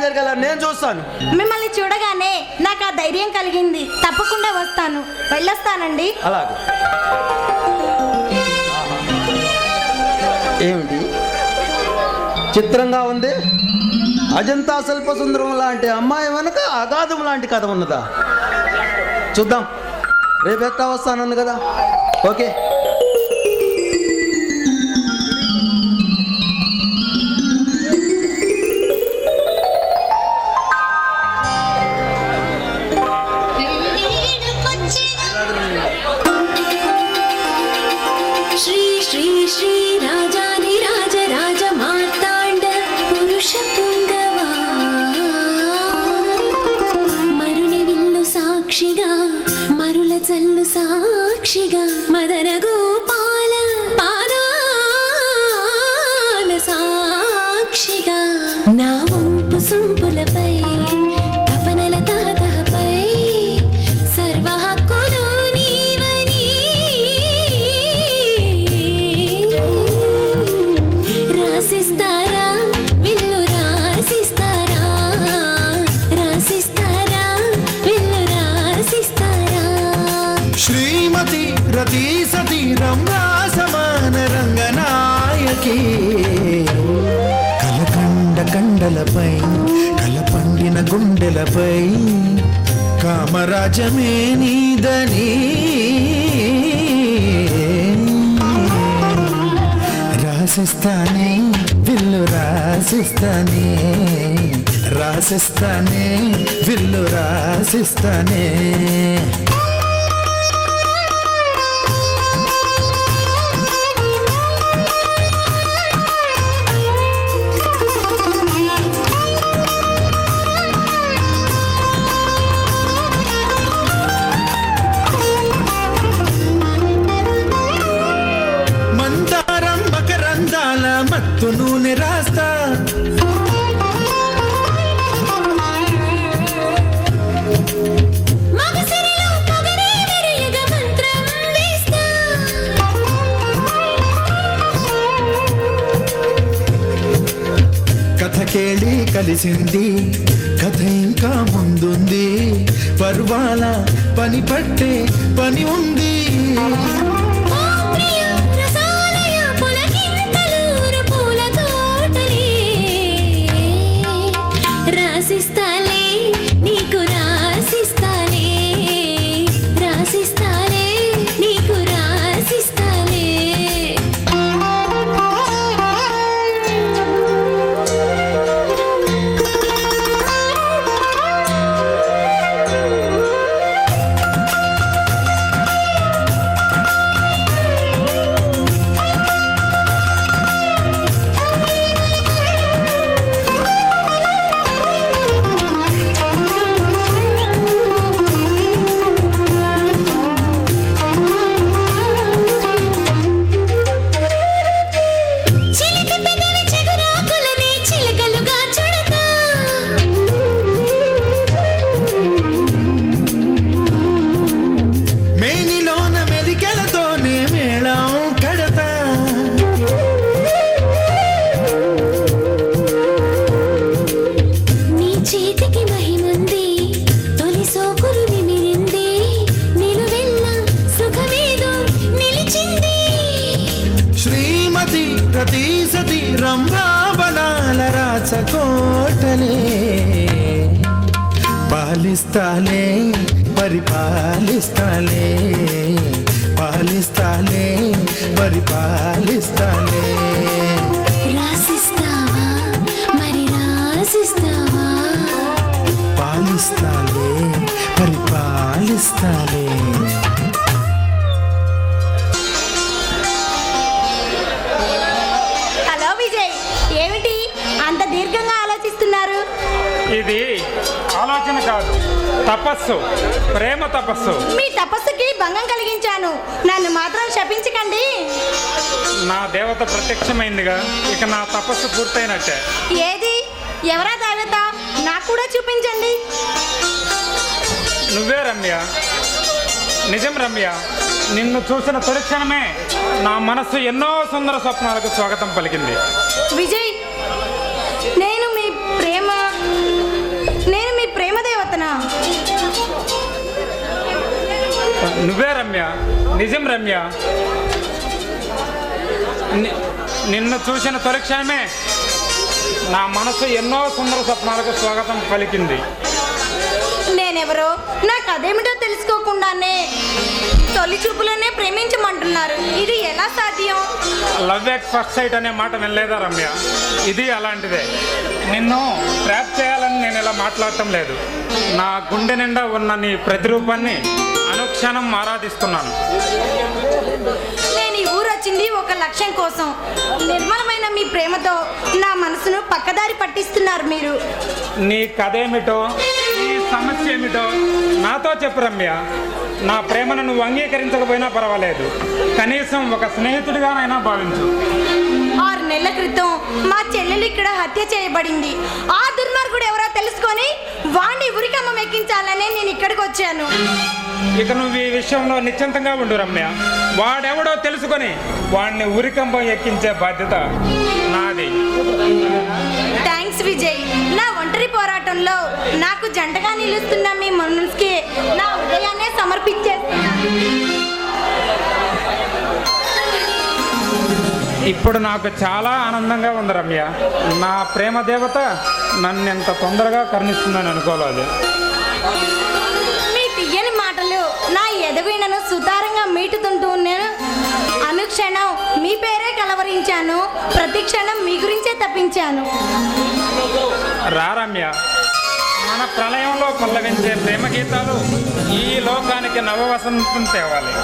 జరగాలని నేను చూస్తాను. మిమ్మల్ని చూడగానే నాకు ఆ ధైర్యం కలిగింది. తప్పకుండా వస్తాను. వెళ్ళొస్తానండి. అలాగే. ఏమిటి చిత్రంగా ఉంది? అజంతా శిల్పసుందరం లాంటి అమ్మాయి వెనుక అగాధం లాంటి కథ ఉన్నదా? చూద్దాం. రేపు ఎక్కడ వస్తానంది కదా. ఓకే. శ్రీ శ్రీ శ్రీ రాజాధిరాజ రాజ మార్తాండ పురుష పుంగవా మరుని విల్లు సాక్షిగా మరుల చల్లు సాక్షిగా మదన గోపాల పాదాల సాక్షిగా నా వంపు సొంపులపై తపనల తాతపై సర్వ హక్కులు నీవని రాసిస్తారా విల్లు రాసిస్తారా రాసిస్తారా విల్లు రాసిస్తారా శ్రీమతి రతి సతీ రమ్యా సమాన రంగనాయకి కలకండ కండలపై కలపండిన గుండెలపై కామరాజమే నీదని రాసిస్తానే విల్లు రాసిస్తానే రాసిస్తానే విల్లు రాసిస్తానే మందారం మకరందాల మత్తు నూనె రాస్తా మగసిరిలో పొగరే మెరియగ మంత్రం వేస్తా కథ కేళి కలిసింది కథ ఇంకా ముందుంది పర్వాల పని పట్టే పని ఉంది ఓ ప్రియ రసాలయ పులకింతలూరు పూల తోటలే రాసిస్తాలే నీకు రాసిస్తాలే రాసిస్తాలే నీకు రాసిస్తాలే చిలిపి పెదవి చెగురాకులని చిలకలుగా చుడతా మేనిలోన మెలికెలతోనే మేళం కడతా నీ చేతికి మహిముంది తొలి సోకులు నిమిరింది నిలువెల్ల సుఖమేదో నిలిచింది శ్రీమతి రతి సతీ రంభావనాల రాచకోటలే పాలిస్తాలే పరిపాలిస్తాలే పాలిస్తాలే పరిపాలిస్తాలే రాసిస్తావా మరి రాసిస్తావా పాలిస్తాలే పరిపాలిస్తాలే హలో విజయ్, ఏమిటి అంత దీర్ఘంగా ఆలోచిస్తున్నారు? ఇది ఆలోచన కాదు, తపస్సు, ప్రేమ తపస్సు. మీ తపస్సుకి భంగం కలిగించాను. నన్ను మాత్రం శపించకండి. నా దేవత ప్రత్యక్షమైందిగా, ఇక నా తపస్సు పూర్తయినట్టే. ఏది? ఎవరా దేవత? నాకు కూడా చూపించండి. నువ్వే రమ్య. నిజం రమ్య, నిన్ను చూసిన తొలి క్షణమే నా మనస్సు ఎన్నో సుందర స్వప్నాలకు స్వాగతం పలికింది. విజయ్, నేను మీ ప్రేమ నువ్వే రమ్య, నిజం రమ్య. నిన్ను చూసిన తొలి క్షణమే నా మనసు ఎన్నో సుందర స్వప్నాలకు స్వాగతం పలికింది. నేనెవరో నాకు అదేమిటో తెలుసుకోకుండానే తొలి చూపులోనే ప్రేమించమంటున్నారు. ఇది ఎలా సాధ్యం? లవ్ ఎట్ ఫస్ట్ సైట్ అనే మాట వినలేదా రమ్య? ఇది అలాంటిదే. నిన్ను ట్రాప్ చేయాలని నేను ఇలా మాట్లాడటం లేదు. నా గుండె నిండా ఉన్న నీ ప్రతిరూపాన్ని అనుక్షణం ఆరాధిస్తున్నాను. నేను ఈ ఊరు వచ్చింది ఒక లక్ష్యం కోసం. నిర్మలమైన మీ ప్రేమతో నా మనసును పక్కదారి పట్టిస్తున్నారు మీరు. నీ కథ ఏమిటో, నీ సమస్య ఏమిటో నాతో చెప్పు రమ్య. నా ప్రేమను నువ్వు అంగీకరించకపోయినా పర్వాలేదు, కనీసం ఒక స్నేహితుడిగానైనా భావించు. 6 నెలల క్రితం మా చెల్లెలు ఇక్కడ హత్య చేయబడింది. ఆ దుర్మార్గుడు ఎవరో తెలుసుకొని వాణ్ణి ఉరికమ్మ ఎక్కించాలని నేను ఇక్కడికి వచ్చాను. ఇక నువ్వు ఈ విషయంలో నిశ్చింతంగా ఉండు రమ్య. వాడెవడో తెలుసుకొని వాడిని ఉరికంబం ఎక్కించే బాధ్యత నాది. థ్యాంక్స్ విజయ్. నా ఒంటరి పోరాటంలో నాకు జంటగా నిలుస్తున్న మీ మనసుకి నా హృదయాన్నే సమర్పించేస్తున్నాను. ఇప్పుడు నాకు చాలా ఆనందంగా ఉంది రమ్య. నా ప్రేమ దేవత నన్ను ఎంత తొందరగా కరుణిస్తుందని అనుకోలేదు. మీ తీయని మాటలు నా ఎదవీణను సుతారంగా మీటుతుంటూ నేను అనుక్షణం మీ పేరే కలవరించాను. ప్రతి క్షణం మీ గురించే తప్పించాను. రా రమ్య, మన ప్రళయంలో పల్లవించే ప్రేమ గీతాలు ఈ లోకానికి నవవసంతం తేవాలి.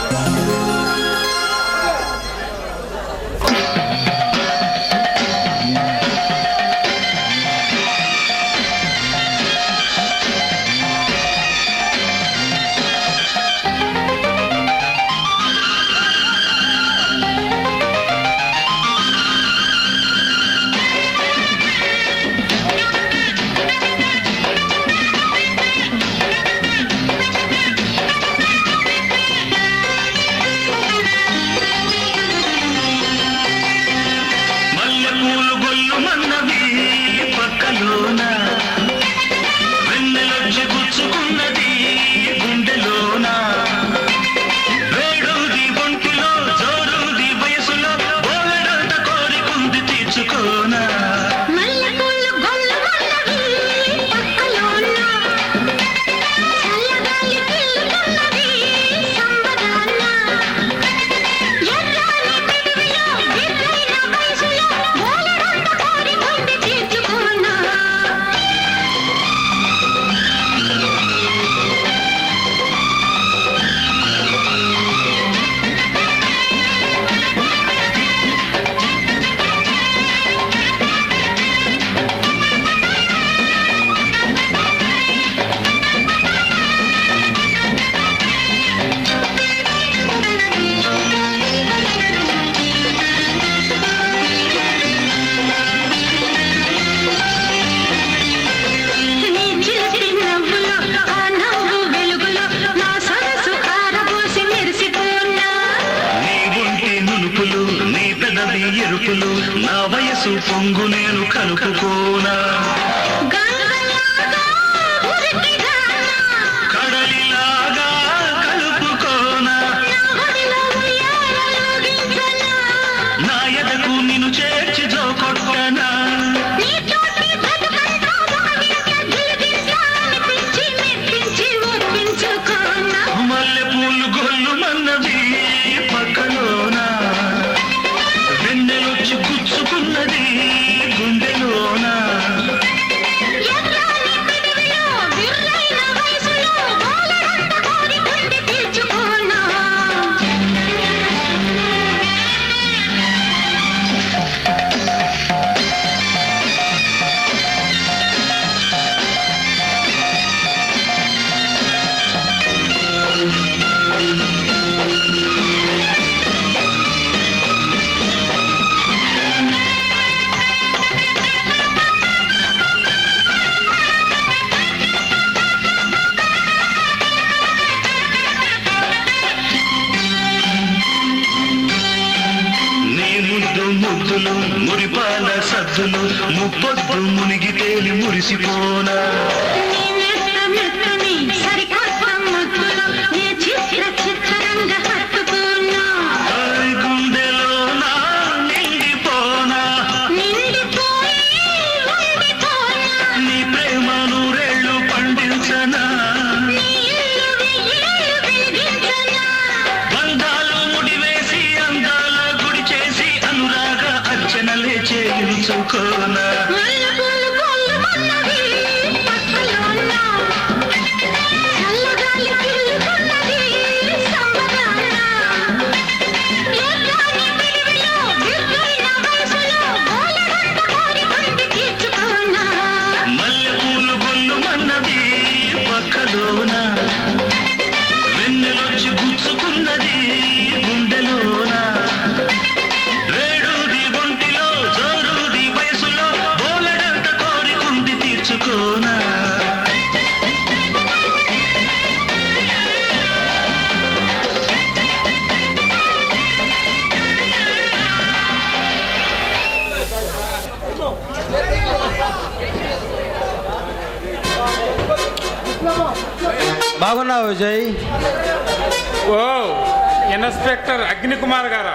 ఎరుపులు నా వయసు పొంగు నేను కలుపుకోనా కడలిలాగా కలుపుకోనా నా ఎదకు నిన్ను చేర్చి జో కొట్టనా మల్లె పూలు గొల్లు మన్నవి పక్కలోనా వెన్నెలొచ్చి గుచ్చుకున్నది గుండెలోనా ముద్దులు మురిపాల సద్దులు ముప్పొద్దు మునిగి తేలి మురిసిపోనా సరికొత్త ముద్దులు చిత్ర చిత్ర బాగున్నావు విజయ్? ఓ ఇన్స్పెక్టర్ అగ్నికుమార్ గారా,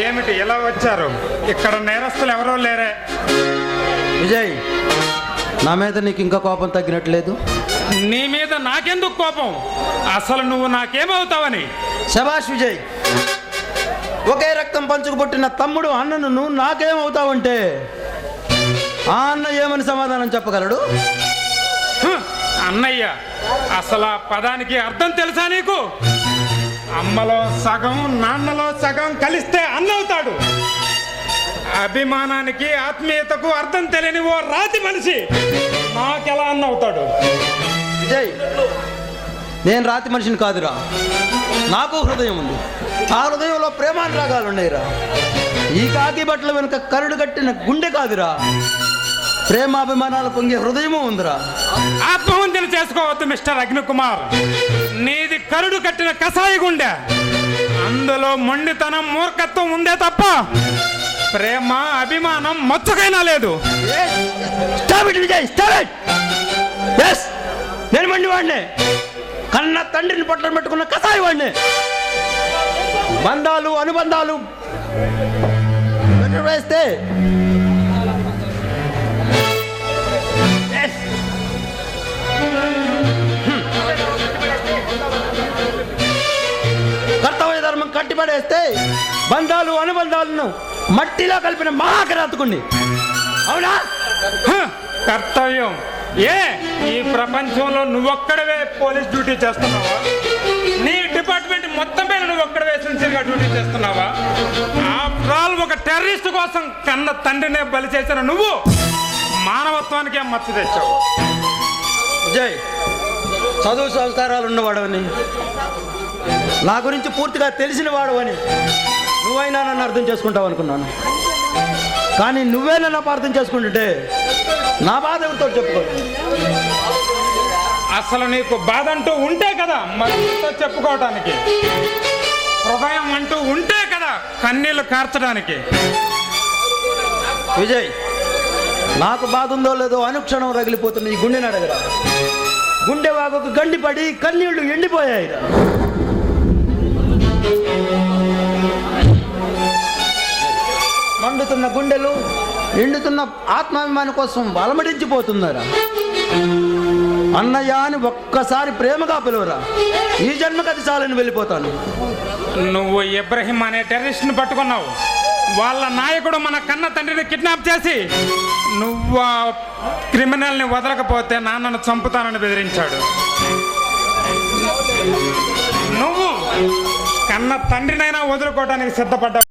ఏమిటి ఎలా వచ్చారు? ఇక్కడ నేరస్తులు ఎవరో లేరే. విజయ్, నా మీద నీకు ఇంకా కోపం తగ్గినట్లేదు? నీ మీద నాకెందుకు కోపం? అసలు నువ్వు నాకేమవుతావని. శభాష్ విజయ్, ఒకే రక్తం పంచుకు పుట్టిన తమ్ముడు అన్నను నువ్వు నాకేమవుతావంటే ఆ అన్న ఏమని సమాధానం చెప్పగలడు? అన్నయ్య, అసలు ఆ పదానికి అర్థం తెలుసా నీకు? అమ్మలో సగం నాన్నలో సగం కలిస్తే అన్నవుతాడు. అభిమానానికి ఆత్మీయతకు అర్థం తెలియని ఓ రాతి మనిషి నాకెలా అన్నవుతాడు? విజయ్, నేను రాతి మనిషిని కాదురా, నాకు హృదయం ఉంది. ఆ హృదయంలో ప్రేమానురాగాలు ఉన్నాయిరా. ఈ కాకి బట్టల వెనుక కరుడు కట్టిన గుండె కాదురా, ప్రేమాభిమానాలు పొంగే హృదయము ఉందిరా. ఆత్మహత్యలు చేసుకోవద్దు మిస్టర్ అగ్నికుమార్. నీది కరుడు కట్టిన కసాయి గుండె. అందులో మొండితనం మూర్ఖత్వం ఉందే తప్ప ప్రేమ అభిమానం మచ్చుకైనా లేదు. విజయ్, నేను మండి వాడినే, కన్న తండ్రిని పట్టణం పెట్టుకున్న కసాయి వాడినే. బంధాలు అనుబంధాలు వేస్తే కర్తవ్య ధర్మం కట్టిపడేస్తే బంధాలు అనుబంధాలను మట్టిలో కలిపిన మహాకరాతుకుండి. అవునా? కర్తవ్యం ఏ? ఈ ప్రపంచంలో నువ్వొక్కడవే పోలీస్ డ్యూటీ చేస్తున్నావా? నీ డిపార్ట్మెంట్ మొత్తం మీద నువ్వొక్కడవే సిన్సియర్గా డ్యూటీ చేస్తున్నావా? ఆఫ్టర్ ఆల్ ఒక టెర్రరిస్ట్ కోసం కన్న తండ్రినే బలి చేసిన నువ్వు మానవత్వానికే మచ్చ తెచ్చావు. విజయ్, చదువు సంస్కారాలు ఉన్నవాడవని, నా గురించి పూర్తిగా తెలిసిన వాడవని నువ్వైనా నన్ను అర్థం చేసుకుంటావు అనుకున్నాను. కానీ నువ్వే నన్ను అపార్థం చేసుకుంటుంటే నా బాధ ఎవరితో చెప్పుకో. అసలు నీకు బాధ అంటూ ఉంటే కదా మరితో చెప్పుకోవటానికి, హృదయం అంటూ ఉంటే కదా కన్నీళ్లు కార్చడానికి. విజయ్, నాకు బాధ ఉందో లేదో అనుక్షణం రగిలిపోతున్న ఈ గుండెని అడగరా. గుండె వాగకు గండిపడి కన్నీళ్లు ఎండిపోయాయిరా. మండుతున్న గుండెలు ఎండుతున్న ఆత్మాభిమానం కోసం బలమడించిపోతున్నారా. అన్నయ్య అని ఒక్కసారి ప్రేమగా పిలువరా, ఈ జన్మకు అది చాలని వెళ్ళిపోతాను. నువ్వు ఇబ్రహీం అనే టెర్రరిస్ట్ని పట్టుకున్నావు. వాళ్ళ నాయకుడు మన కన్న తండ్రిని కిడ్నాప్ చేసి నువ్వు ఆ క్రిమినల్ని వదలకపోతే నాన్నను చంపుతానని బెదిరించాడు. నువ్వు కన్న తండ్రినైనా వదులుకోవడానికి సిద్ధపడ్డావు.